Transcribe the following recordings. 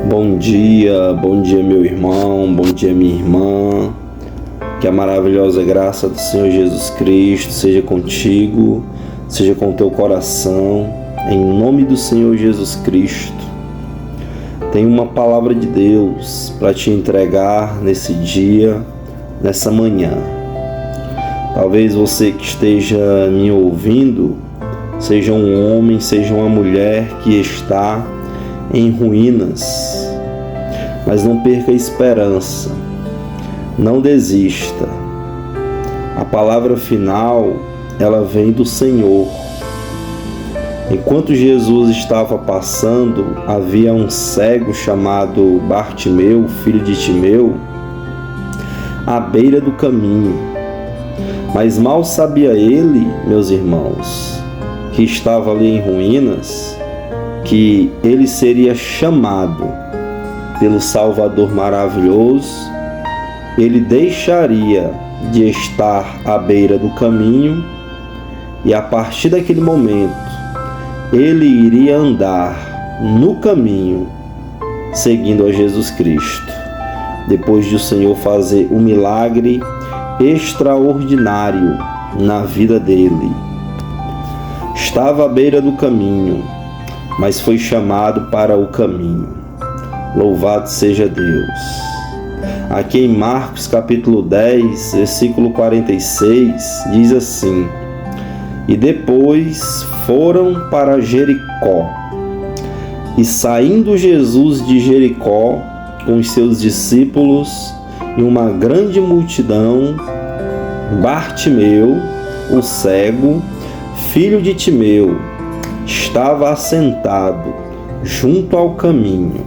Bom dia meu irmão, bom dia minha irmã. Que a maravilhosa graça do Senhor Jesus Cristo seja contigo, seja com o teu coração, em nome do Senhor Jesus Cristo. Tenho uma palavra de Deus para te entregar nesse dia, nessa manhã. Talvez você que esteja me ouvindo seja um homem, seja uma mulher que está em ruínas, mas não perca a esperança, não desista. A palavra final, ela vem do Senhor. Enquanto Jesus estava passando, havia um cego chamado Bartimeu, filho de Timeu, à beira do caminho. Mas mal sabia ele, meus irmãos, que estava ali em ruínas, que ele seria chamado pelo Salvador maravilhoso. Ele deixaria de estar à beira do caminho e a partir daquele momento ele iria andar no caminho seguindo a Jesus Cristo. Depois de o Senhor fazer um milagre extraordinário na vida dele. Estava à beira do caminho, mas foi chamado para o caminho. Louvado seja Deus. Aqui em Marcos capítulo 10, versículo 46, diz assim: E depois foram para Jericó. E saindo Jesus de Jericó com os seus discípulos e uma grande multidão, Bartimeu, o cego, filho de Timeu, estava assentado junto ao caminho,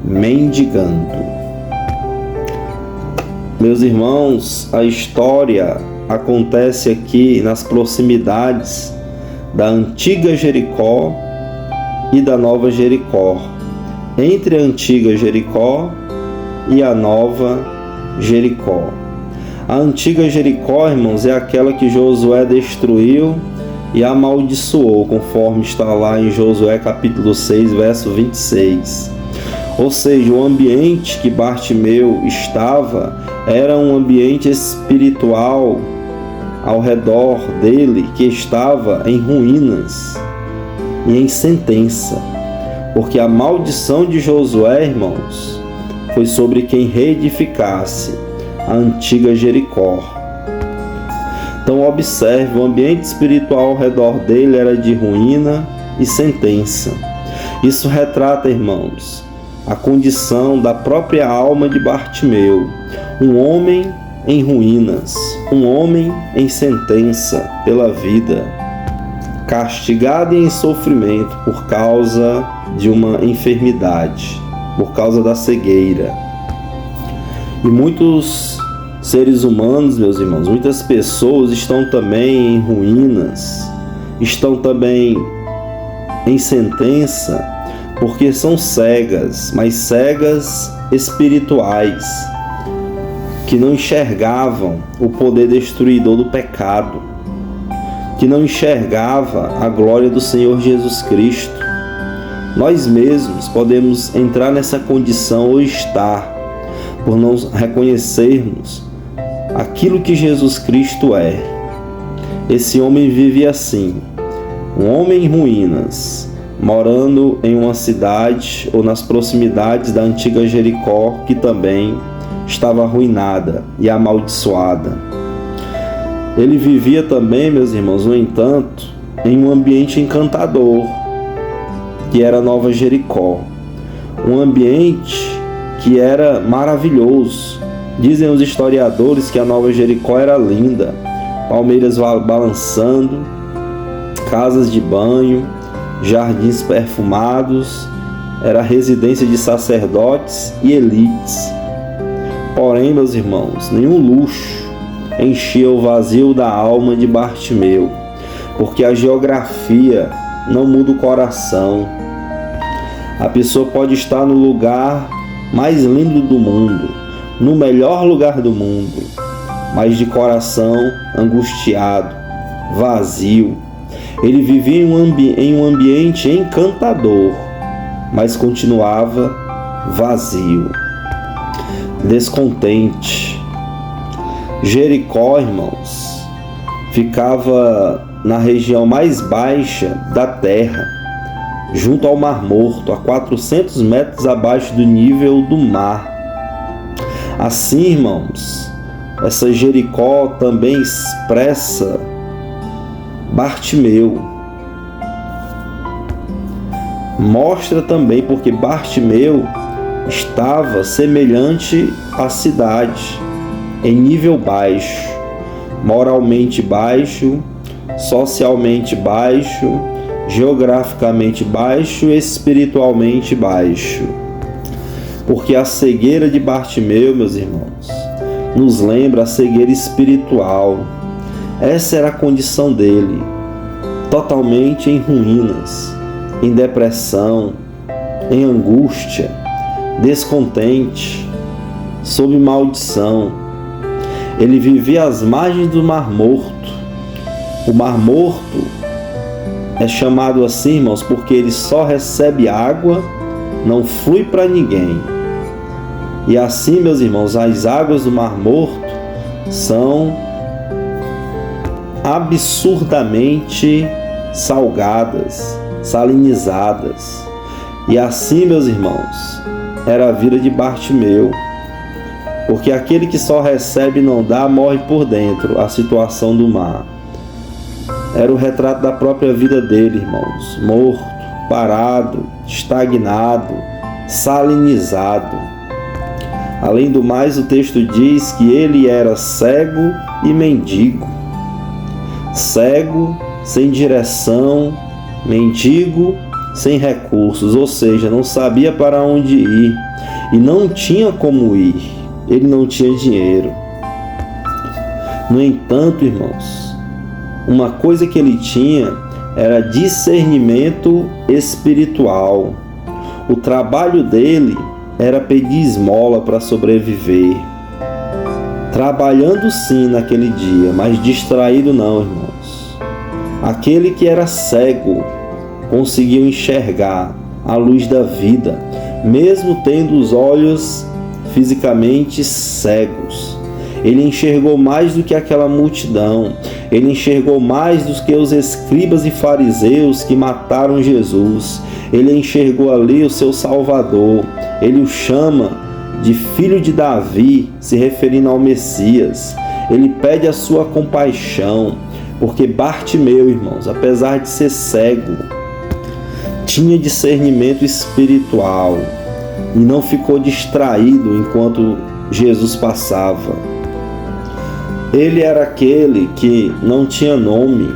mendigando. Meus irmãos, a história acontece aqui nas proximidades da antiga Jericó e da nova Jericó, entre a antiga Jericó e a nova Jericó. A antiga Jericó, irmãos, é aquela que Josué destruiu e amaldiçoou, conforme está lá em Josué capítulo 6, verso 26. Ou seja, o ambiente que Bartimeu estava era um ambiente espiritual ao redor dele que estava em ruínas e em sentença, porque a maldição de Josué, irmãos, foi sobre quem reedificasse a antiga Jericó. Então observe, o ambiente espiritual ao redor dele era de ruína e sentença. Isso retrata, irmãos, a condição da própria alma de Bartimeu, um homem em ruínas, um homem em sentença pela vida, castigado e em sofrimento por causa de uma enfermidade, por causa da cegueira. E muitos seres humanos, meus irmãos, muitas pessoas estão também em ruínas, estão também em sentença, porque são cegas, mas cegas espirituais, que não enxergavam o poder destruidor do pecado, que não enxergava a glória do Senhor Jesus Cristo. Nós mesmos podemos entrar nessa condição ou estar, por não reconhecermos aquilo que Jesus Cristo é. Esse homem vive assim, um homem em ruínas, morando em uma cidade ou nas proximidades da antiga Jericó, que também estava arruinada e amaldiçoada. Ele vivia também, meus irmãos, no entanto, em um ambiente encantador, que era a Nova Jericó. Um ambiente que era maravilhoso. Dizem os historiadores que a Nova Jericó era linda, palmeiras balançando, casas de banho, jardins perfumados, era a residência de sacerdotes e elites. Porém, meus irmãos, nenhum luxo enchia o vazio da alma de Bartimeu, porque a geografia não muda o coração. A pessoa pode estar no lugar mais lindo do mundo, no melhor lugar do mundo, mas de coração angustiado, vazio. Ele vivia em um ambiente encantador, mas continuava vazio, descontente. Jericó, irmãos, ficava na região mais baixa da terra, junto ao Mar Morto, a 400 metros abaixo do nível do mar. Assim, irmãos, essa Jericó também expressa Bartimeu. Mostra também porque Bartimeu estava semelhante à cidade, em nível baixo, moralmente baixo, socialmente baixo, geograficamente baixo, espiritualmente baixo. Porque a cegueira de Bartimeu, meus irmãos, nos lembra a cegueira espiritual. Essa era a condição dele, totalmente em ruínas, em depressão, em angústia, descontente, sob maldição. Ele vivia às margens do Mar Morto. O Mar Morto é chamado assim, irmãos, porque ele só recebe água, não flui para ninguém. E assim, meus irmãos, as águas do Mar Morto são absurdamente salgadas, salinizadas. E assim, meus irmãos, era a vida de Bartimeu. Porque aquele que só recebe e não dá, morre por dentro, a situação do mar. Era o retrato da própria vida dele, irmãos. Morto, parado, estagnado, salinizado. Além do mais, o texto diz que ele era cego e mendigo. Cego, sem direção, mendigo, sem recursos, ou seja, não sabia para onde ir e não tinha como ir. Ele não tinha dinheiro. No entanto, irmãos, uma coisa que ele tinha era discernimento espiritual. O trabalho dele era pedir esmola para sobreviver. Trabalhando sim naquele dia, mas distraído não, irmãos. Aquele que era cego conseguiu enxergar a luz da vida, mesmo tendo os olhos fisicamente cegos. Ele enxergou mais do que aquela multidão. Ele enxergou mais do que os escribas e fariseus que mataram Jesus. Ele enxergou ali o seu Salvador. Ele o chama de filho de Davi, se referindo ao Messias. Ele pede a sua compaixão, porque Bartimeu, irmãos, apesar de ser cego, tinha discernimento espiritual e não ficou distraído enquanto Jesus passava. Ele era aquele que não tinha nome,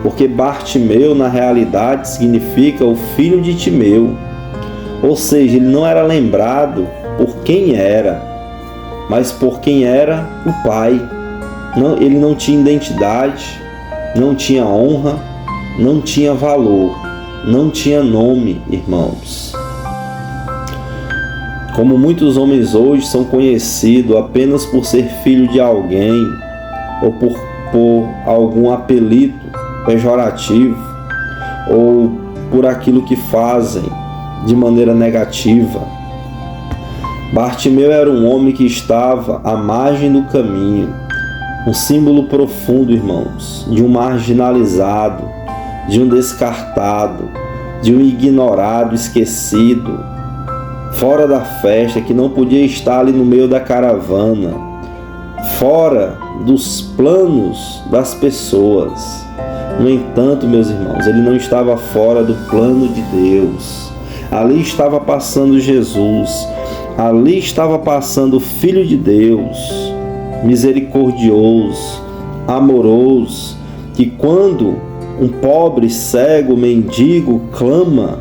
porque Bartimeu na realidade significa o filho de Timeu, ou seja, ele não era lembrado por quem era, mas por quem era o Pai. Ele não tinha identidade, não tinha honra, não tinha valor, não tinha nome, irmãos. Como muitos homens hoje são conhecidos apenas por ser filho de alguém ou por algum apelido pejorativo ou por aquilo que fazem de maneira negativa. Bartimeu era um homem que estava à margem do caminho, um símbolo profundo, irmãos, de um marginalizado, de um descartado, de um ignorado, esquecido, fora da festa, que não podia estar ali no meio da caravana, fora dos planos das pessoas. No entanto, meus irmãos, ele não estava fora do plano de Deus. Ali estava passando Jesus, ali estava passando o Filho de Deus, misericordioso, amoroso, que quando um pobre, cego, mendigo clama,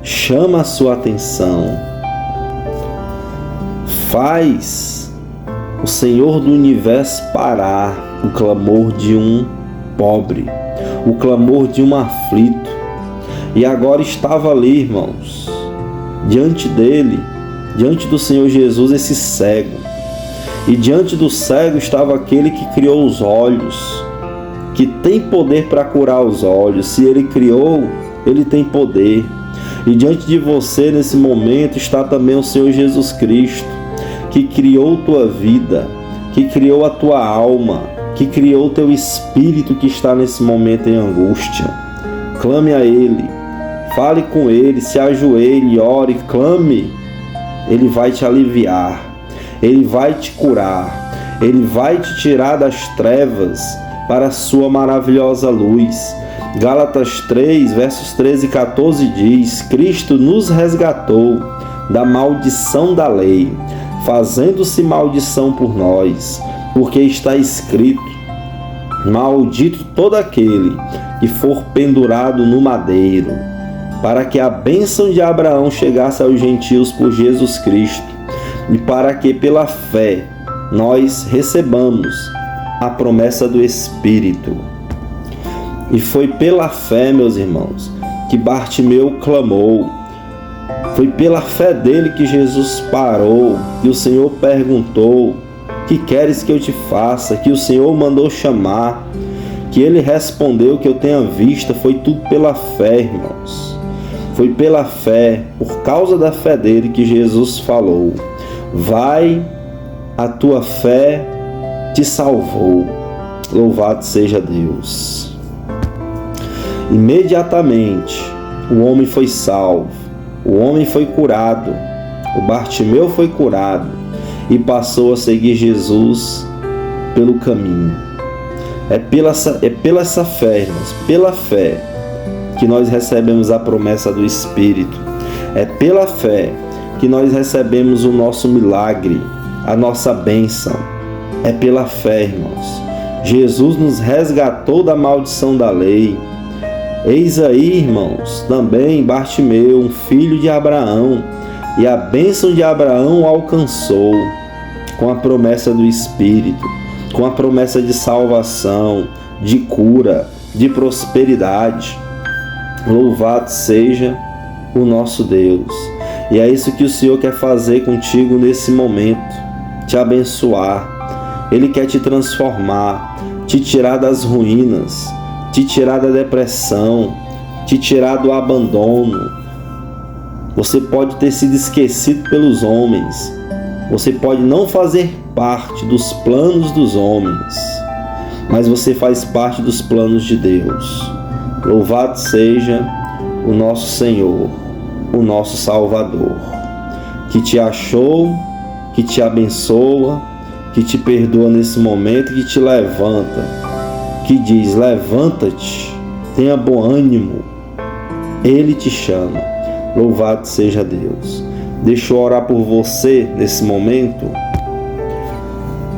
chama a sua atenção. Faz o Senhor do Universo parar o clamor de um pobre, o clamor de um aflito. E agora estava ali, irmãos, diante dele, diante do Senhor Jesus, esse cego. E diante do cego estava aquele que criou os olhos, que tem poder para curar os olhos. Se ele criou, ele tem poder. E diante de você, nesse momento, está também o Senhor Jesus Cristo, que criou tua vida, que criou a tua alma, que criou o teu espírito que está nesse momento em angústia. Clame a Ele, fale com Ele, se ajoelhe, ore, clame. Ele vai te aliviar, Ele vai te curar, Ele vai te tirar das trevas para a sua maravilhosa luz. Gálatas 3, versos 13 e 14 diz: Cristo nos resgatou da maldição da lei, fazendo-se maldição por nós, porque está escrito: maldito todo aquele que for pendurado no madeiro, para que a bênção de Abraão chegasse aos gentios por Jesus Cristo, e para que pela fé nós recebamos a promessa do Espírito. E foi pela fé, meus irmãos, que Bartimeu clamou. Foi pela fé dele que Jesus parou e o Senhor perguntou: que queres que eu te faça? Que o Senhor mandou chamar, que ele respondeu que eu tenha vista. Foi tudo pela fé, irmãos. Foi pela fé, por causa da fé dele, que Jesus falou: vai, a tua fé te salvou. Louvado seja Deus. Imediatamente o homem foi salvo, o homem foi curado, o Bartimeu foi curado e passou a seguir Jesus pelo caminho. É pela essa fé, irmãos, pela fé que nós recebemos a promessa do Espírito. É pela fé que nós recebemos o nosso milagre, a nossa bênção. É pela fé, irmãos. Jesus nos resgatou da maldição da lei. Eis aí, irmãos, também Bartimeu, um filho de Abraão, e a bênção de Abraão o alcançou com a promessa do Espírito, com a promessa de salvação, de cura, de prosperidade. Louvado seja o nosso Deus. E é isso que o Senhor quer fazer contigo nesse momento, te abençoar. Ele quer te transformar, te tirar das ruínas, te tirar da depressão, te tirar do abandono. Você pode ter sido esquecido pelos homens, você pode não fazer parte dos planos dos homens, mas você faz parte dos planos de Deus. Louvado seja o nosso Senhor, o nosso Salvador, que te achou, que te abençoa, que te perdoa nesse momento, que te levanta, que diz: levanta-te, tenha bom ânimo, Ele te chama. Louvado seja Deus. Deixa eu orar por você nesse momento.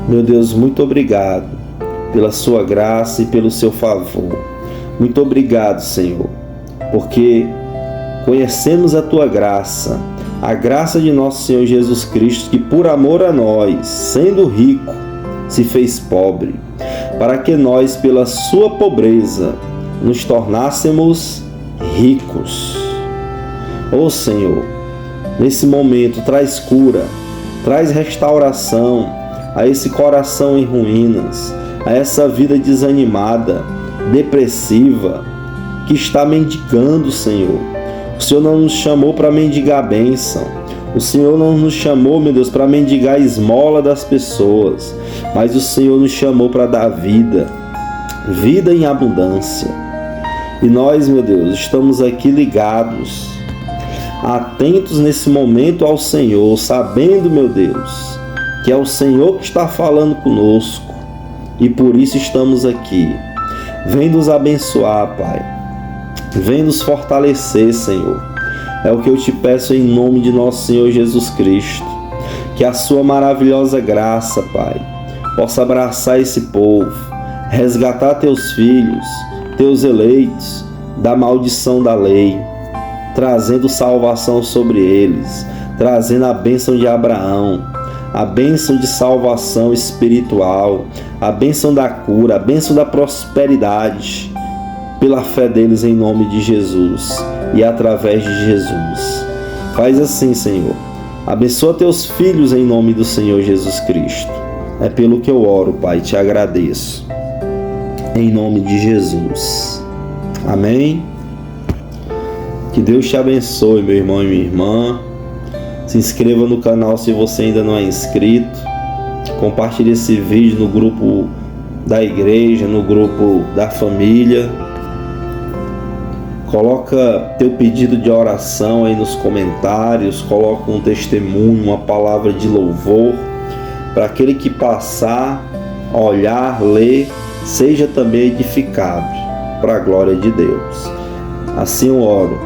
Meu Deus, muito obrigado pela sua graça e pelo seu favor. Muito obrigado, Senhor, porque conhecemos a tua graça, a graça de nosso Senhor Jesus Cristo, que por amor a nós, sendo rico, se fez pobre, para que nós, pela sua pobreza, nos tornássemos ricos. Ó Senhor, nesse momento, traz cura, traz restauração a esse coração em ruínas, a essa vida desanimada, depressiva, que está mendigando, Senhor. O Senhor não nos chamou para mendigar a bênção. O Senhor não nos chamou, meu Deus, para mendigar a esmola das pessoas, mas o Senhor nos chamou para dar vida, vida em abundância. E nós, meu Deus, estamos aqui ligados, atentos nesse momento ao Senhor, sabendo, meu Deus, que é o Senhor que está falando conosco, e por isso estamos aqui. Vem nos abençoar, Pai. Vem nos fortalecer, Senhor. É o que eu te peço em nome de nosso Senhor Jesus Cristo. Que a sua maravilhosa graça, Pai, possa abraçar esse povo, resgatar teus filhos, teus eleitos, da maldição da lei, trazendo salvação sobre eles, trazendo a bênção de Abraão, a bênção de salvação espiritual, a bênção da cura, a bênção da prosperidade, pela fé deles em nome de Jesus e através de Jesus. Faz assim, Senhor. Abençoa teus filhos em nome do Senhor Jesus Cristo. É pelo que eu oro, Pai, te agradeço. Em nome de Jesus. Amém. Que Deus te abençoe, meu irmão e minha irmã. Se inscreva no canal se você ainda não é inscrito. Compartilhe esse vídeo no grupo da igreja, no grupo da família. Coloca teu pedido de oração aí nos comentários. Coloca um testemunho, uma palavra de louvor, para aquele que passar, olhar, ler, seja também edificado, para a glória de Deus. Assim eu oro,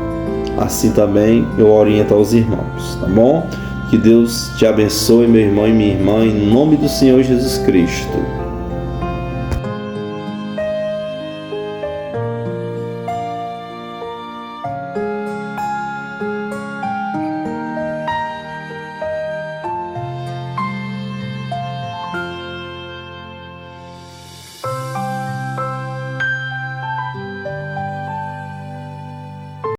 assim também eu oriento aos irmãos, tá bom? Que Deus te abençoe, meu irmão e minha irmã, em nome do Senhor Jesus Cristo.